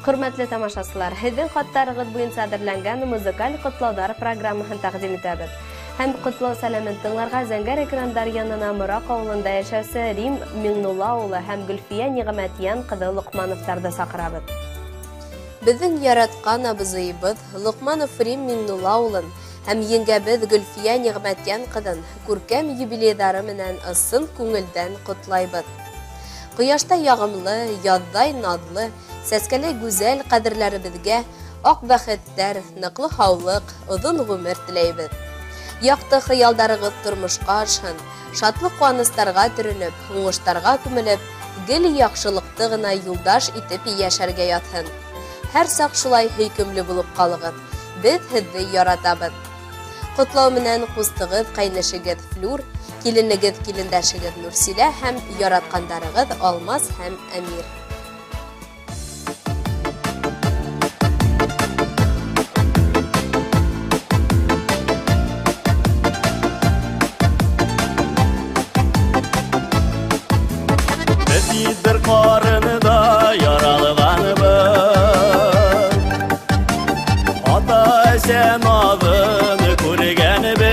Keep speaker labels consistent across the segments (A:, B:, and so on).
A: Hürmetli tamaşaçılar, hedin xatlarınız boyunca әзірләнгән музыкаль котлаулар программасын тәкъдим итәбез. Һәм котлау сәламәтләргә зәңгәр экраннар янына Мурак авылында яшәүче Рим Миңнулла улы һәм Гөлфия Нигъмәтиян кызы Лукмановтарны чакырабыз. Безнең яраткан абзыйыбыз Лукманов Рим Миңнулла улын һәм еңгәбез Гөлфия Нигъмәтиян кызын күркәм юбилейдары менән ысын күңелдән котлайбыз. Кояшта ягымлы, яздай надлы, сәскәле гүзәл кадерләребезгә ак бәхеттәр, ныклы хаулык, озын гомер теләйбез. Якты хыялдарыгыз тормышка ашһын, шатлык куаныстарга төренеп, уңыштарга күмелеп, гел яхшылыкты гына юлдаш итеп яшәргә ятһын. Һәр сак шулай хөйкемле булып калыгыз. Без һезне яратабыз. Котлау менән кустыгыз, кайнышыгыз Флюр, киленегез, килендәшегез Нурсилә һәм яраткандарыгыз Алмаз һәм Әмир.
B: Бер карыныда яралганыбыз, ата-әсә назын күргәнебез,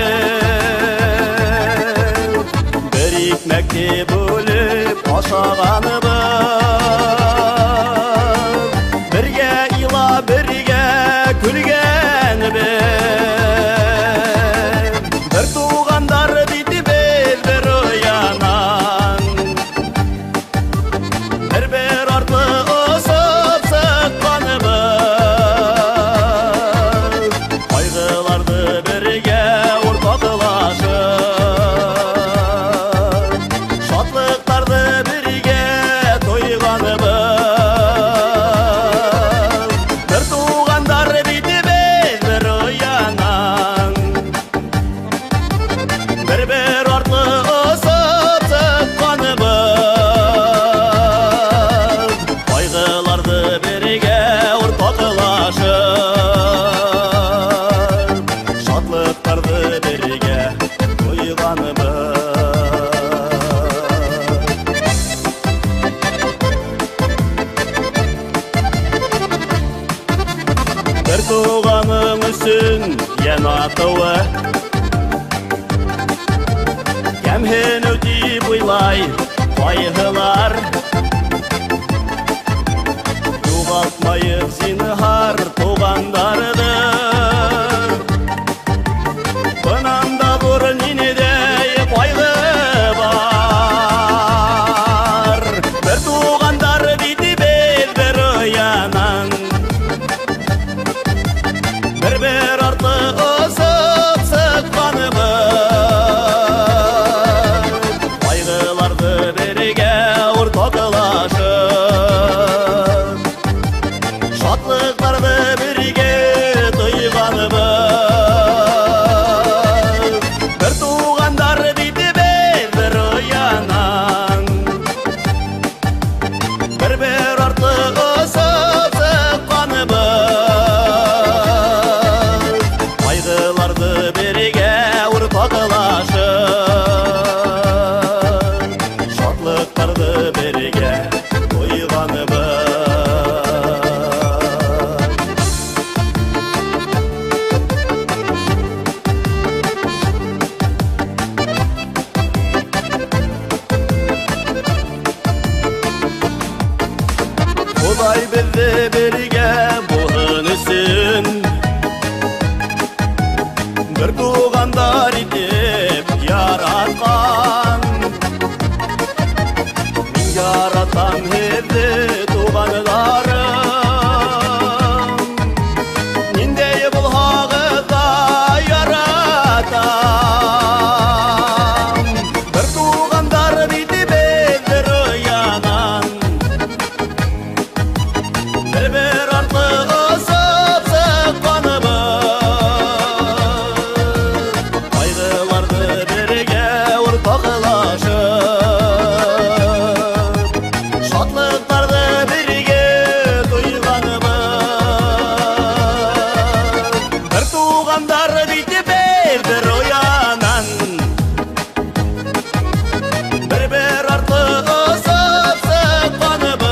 B: бер икмәкне бүлеп ашаганыбыз, бергә илап, бергә көлгәнебез, бер тугандар диде без бер уянан. Бер артлы осып сыкканыбыз, кайгыларды бергә уртаклашып, шатлыктарды бергә тойганыбыз, бер тугандар биде без бер уянан. Бер артлы осып сыкканыбыз, кайгыларды бергә уртаклашып, шатлыктарды бергә тойганыбыз. Бер туганың өчен яна тауы, кәмһен үтип уйлай кайгылар, югалтмайык зинһар тугандарны. Бынан да бурын инедәй кайгы бар, бер тугандар диде без бер уянан. Бер артлы осып сыкканыбыз, кайгыларды бергә уртаклашып, шатлыкларды бергә тойганыбыз, бер тугандар диде без бер уянан. Бер артлы осып сыкканыбыз, кайгыларды бергә уртаклашып, шатлыктарды бергә тойганыбыз. Худай безне бергә булган өчен, бер тугандар итеп яраткан. Мин яратам һезне туганнарым, ниндәй булһагыз да яратам. Бер тугандар диде без бер уянан. Бер артлы осып сыкканыбыз, кайгыларды бергә уртаклашып, шатлыктарды бергә тойганыбыз, бер тугандар диде без бер уянан. Бер артлы осып сыкканыбыз,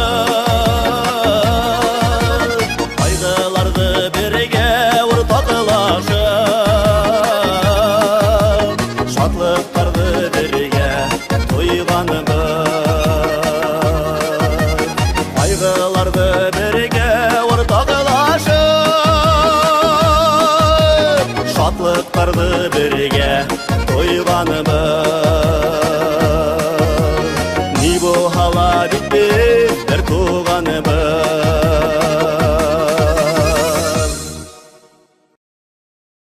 B: Аткарды берген